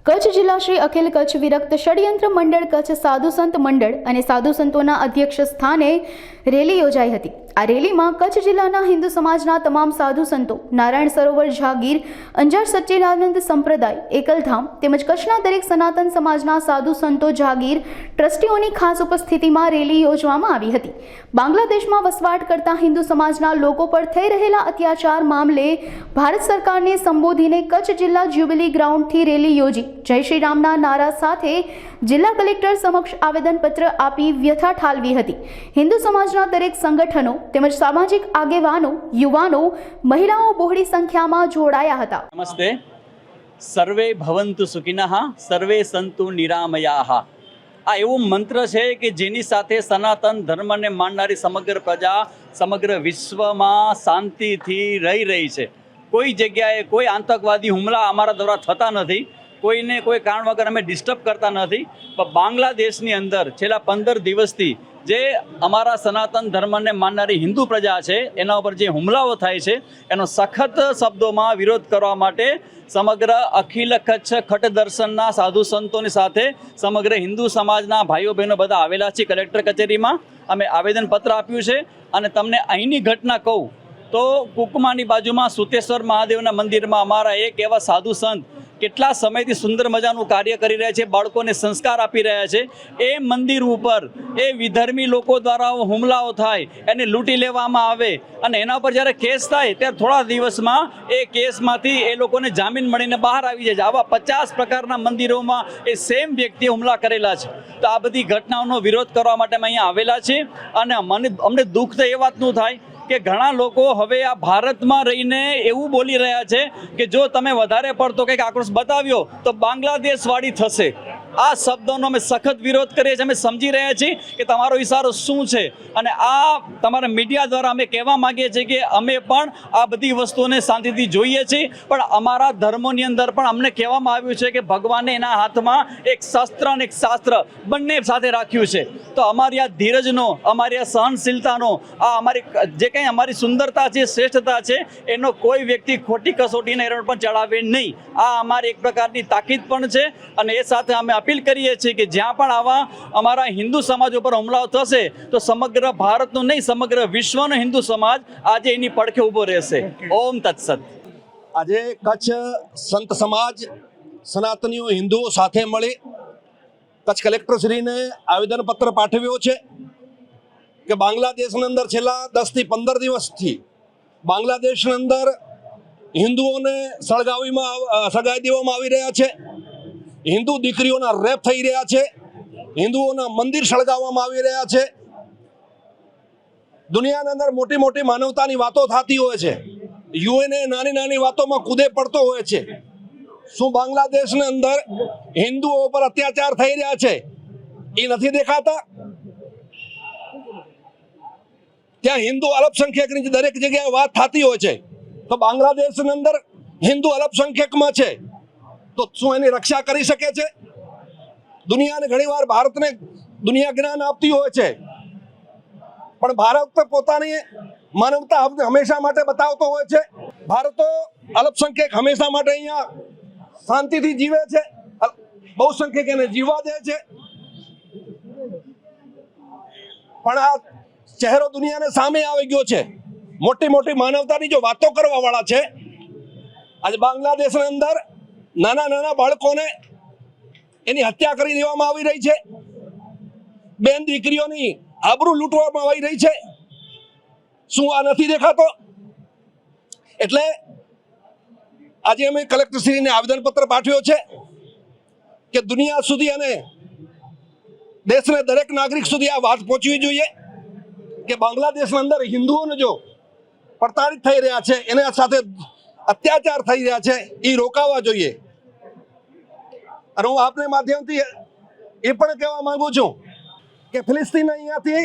કચ્છ જિલ્લા શ્રી અખિલ કચ્છ વિરક્ત ષડયંત્ર મંડળ કચ્છ સાધુ સંત મંડળ અને સાધુ સંતોના અધ્યક્ષ સ્થાને રેલી યોજાઈ હતી। આ રેલીમાં કચ્છ જિલ્લાના હિન્દુ સમાજના તમામ સાધુ સંતો, નારાયણ સરોવર જાગીર, અંજાર સચ્ચિદાનંદ સંપ્રદાય, એકલધામ તેમજ કચ્છના દરેક સનાતન સમાજના સાધુ સંતો, જાગીર ટ્રસ્ટીઓની ખાસ ઉપસ્થિતિમાં રેલી યોજવામાં આવી હતી। બાંગ્લાદેશમાં વસવાટ કરતા હિન્દુ સમાજના લોકો પર થઈ રહેલા અત્યાચાર મામલે ભારત સરકારને સંબોધીને કચ્છ જિલ્લા જ્યુબિલી ગ્રાઉન્ડથી રેલી યોજી જય શ્રી રામના નારા સાથે જિલ્લા કલેક્ટર સમક્ષ આવેદનપત્ર આપી વ્યથા ઠાલવી હતી। હિન્દુ સમાજના દરેક સંગઠનો તેમજ સામાજિક આગેવાનો, યુવાનો, મહિલાઓ બહોળી સંખ્યામાં જોડાયા હતા। નમસ્તે, સર્વે ભવંતુ સુખિનઃ, સર્વે સંતુ નિરામયાઃ। આ એવું મંત્ર છે કે જેની સાથે સનાતન ધર્મને માનનારી સમગ્ર પ્રજા સમગ્ર વિશ્વમાં શાંતિથી રહી છે। કોઈ જગ્યાએ કોઈ આતંકવાદી હુમલા અમારા દ્વારા થતા નથી, કોઈને કોઈ કારણ વગર અમે ડિસ્ટર્બ કરતા નથી। પણ બાંગ્લાદેશની અંદર છેલ્લા 15 દિવસથી જે અમારા સનાતન ધર્મને માનનારી હિન્દુ પ્રજા છે એના ઉપર જે હુમલાઓ થાય છે એનો સખત શબ્દોમાં વિરોધ કરવા માટે સમગ્ર અખિલ કચ્છ ખટ દર્શનના સાધુ સંતોની સાથે સમગ્ર હિન્દુ સમાજના ભાઈઓ બહેનો બધા આવેલા છે। કલેક્ટર કચેરીમાં અમે આવેદનપત્ર આપ્યું છે અને તમને અહીંની ઘટના કહું તો કુકમાની બાજુમાં સુતેશ્વર મહાદેવના મંદિરમાં અમારા એક એવા સાધુ સંત કેટલા સમયથી સુંદર મજાનું કાર્ય કરી રહ્યા છે, બાળકોને સંસ્કાર આપી રહ્યા છે। એ મંદિર ઉપર એ વિધર્મી લોકો દ્વારા હુમલાઓ થાય, એને લૂંટી લેવામાં આવે અને એના ઉપર જ્યારે કેસ થાય ત્યારે થોડા દિવસમાં એ કેસમાંથી એ લોકોને જામીન મળીને બહાર આવી જાય છે। આવા 50 પ્રકારના મંદિરોમાં એ સેમ વ્યક્તિએ હુમલા કરેલા છે। તો આ બધી ઘટનાઓનો વિરોધ કરવા માટે અમે અહીંયા આવેલા છીએ અને અમને દુઃખ તો એ વાતનું થાય કે ઘણા લોકો હવે આ ભારતમાં રહીને એવું બોલી રહ્યા છે કે જો તમે વધારે પડતો કંઈક આક્રોશ બતાવ્યો તો બાંગ્લાદેશવાળી થશે। આ શબ્દોનો અમે સખત વિરોધ કરીએ છીએ। અમે સમજી રહ્યા છીએ કે તમારો ઇશારો શું છે અને આ તમારા મીડિયા દ્વારા અમે કહેવા માગીએ છીએ કે અમે પણ આ બધી વસ્તુઓને શાંતિથી જોઈએ છીએ, પણ અમારા ધર્મોની અંદર પણ અમને કહેવામાં આવ્યું છે કે ભગવાને એના હાથમાં એક શસ્ત્ર અને એક શાસ્ત્ર બંને સાથે રાખ્યું છે। તો અમારી આ ધીરજનો, અમારી આ સહનશીલતાનો, આ અમારી જે કંઈ અમારી સુંદરતા છે, શ્રેષ્ઠતા છે, એનો કોઈ વ્યક્તિ ખોટી કસોટીને એરણ પણ ચડાવે નહીં। આ અમારી એક પ્રકારની તાકીદ પણ છે અને એ સાથે અમે અપીલ કરીએ છીએ કે જ્યાં પણ આવા અમારા હિન્દુ સમાજ ઉપર હુમલાઓ થશે તો સમગ્ર ભારતનો નહીં સમગ્ર વિશ્વનો હિન્દુ સમાજ આજે એની પડખે ઊભો રહેશે। ઓમ તત્સત। આજે કચ્છ સંત સમાજ સનાતનીઓ હિન્દુઓ સાથે મળી કચ્છ કલેક્ટરશ્રીને આવેદનપત્ર પાઠવ્યો છે કે બાંગ્લાદેશની અંદર છેલ્લા 10 થી 15 દિવસથી બાંગ્લાદેશની અંદર હિન્દુઓને સળગાવી દેવામાં આવી રહ્યા છે। હિન્દુ દીકરીઓના રેપ થઈ રહ્યા છે, હિન્દુઓના મંદિર સળગાવવામાં આવી રહ્યા છે। દુનિયાની અંદર મોટી મોટી માનવતાની વાતો થતી હોય છે, યુએનએ નાની નાની વાતોમાં કૂદે પડતો હોય છે। શું બાંગ્લાદેશની અંદર હિન્દુઓ પર અત્યાચાર થઈ રહ્યા છે એ નથી દેખાતા? ત્યાં હિન્દુ અલ્પસંખ્યકની દરેક જગ્યાએ વાત થતી હોય છે, તો બાંગ્લાદેશની અંદર હિન્દુ અલ્પસંખ્યકમાં છે તો શું એની રક્ષા કરી શકે છે? દુનિયાને ઘણીવાર ભારતને દુનિયા જ્ઞાન આપતી હોય છે, પણ ભારત પોતાની માનવતા હંમેશા માટે બતાવતો હોય છે। ભારતો અલ્પસંખ્યક હંમેશા માટે અહીંયા શાંતિથી જીવે છે, બહુસંખ્યક એને જીવવા દે છે, પણ આ ચહેરો દુનિયાને સામે આવી ગયો છે। મોટી મોટી માનવતાની જો વાતો કરવા વાળા છે, આજે બાંગ્લાદેશની અંદર નાના નાના બાળકોને એની હત્યા કરી દેવામાં આવી રહી છે, બેન દીકરીઓની આબરૂ લૂંટવામાં આવી રહી છે। શું આ નથી દેખાતો? એટલે આજે અમે કલેક્ટરશ્રીને આવેદનપત્ર પાઠવ્યો છે કે દુનિયા સુધી અને દેશને દરેક નાગરિક સુધી આ વાત પહોંચવી જોઈએ કે બાંગ્લાદેશની અંદર હિન્દુઓને જો પ્રતાડિત થઈ રહ્યા છે, એના સાથે અત્યાચાર થઈ રહ્યા છે, એ રોકાવા જોઈએ। અને હું આપને માધ્યમથી એ પણ કહેવા માંગુ છું કે ફિલિસ્તીન અહીંયાથી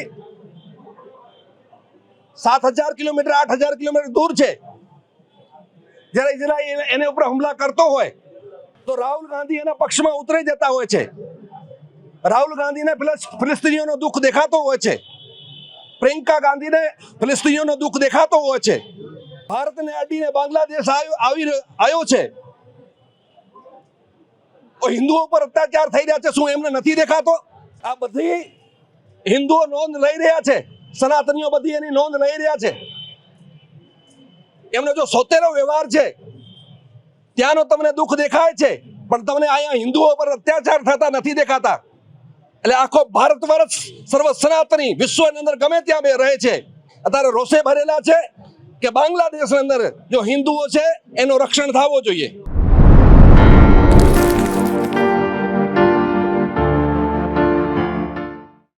7,000 કિલોમીટર 8,000 કિલોમીટર દૂર છે। જ્યારે ઇઝરાયલ એને ઉપર હુમલા કરતો હોય તો રાહુલ ગાંધી એના પક્ષમાં ઉતરી જતા હોય છે। રાહુલ ગાંધીને ફિલિસ્તીનીઓનો દુઃખ દેખાતો હોય છે, પ્રિયંકા ગાંધીને ફિલિસ્તીનીઓનો દુઃખ દેખાતો હોય છે। ભારતને અડીને બાંગ્લાદેશ આવ્યો છે હિન્દુઓ પર અત્યાચાર થઈ રહ્યા છે, શું એમને નથી દેખાતો? આ બધી હિન્દુઓ નોંધ લઈ રહ્યા છે, સનાતનીઓ બધી એની નોંધ લઈ રહ્યા છે. એમનો જો સોતેરો વ્યવહાર છે ત્યાંનો તમને દુઃખ દેખાય છે, પણ તમને અહીંયા હિન્દુઓ પર અત્યાચાર થતા નથી દેખાતા. એટલે આખો ભારત વર્ષ સર્વ સનાતની વિશ્વની અંદર ગમે ત્યાં બે રહે છે, અત્યારે રોષે ભરેલા છે કે બાંગ્લાદેશની અંદર જો હિન્દુઓ છે એનું રક્ષણ થવું જોઈએ.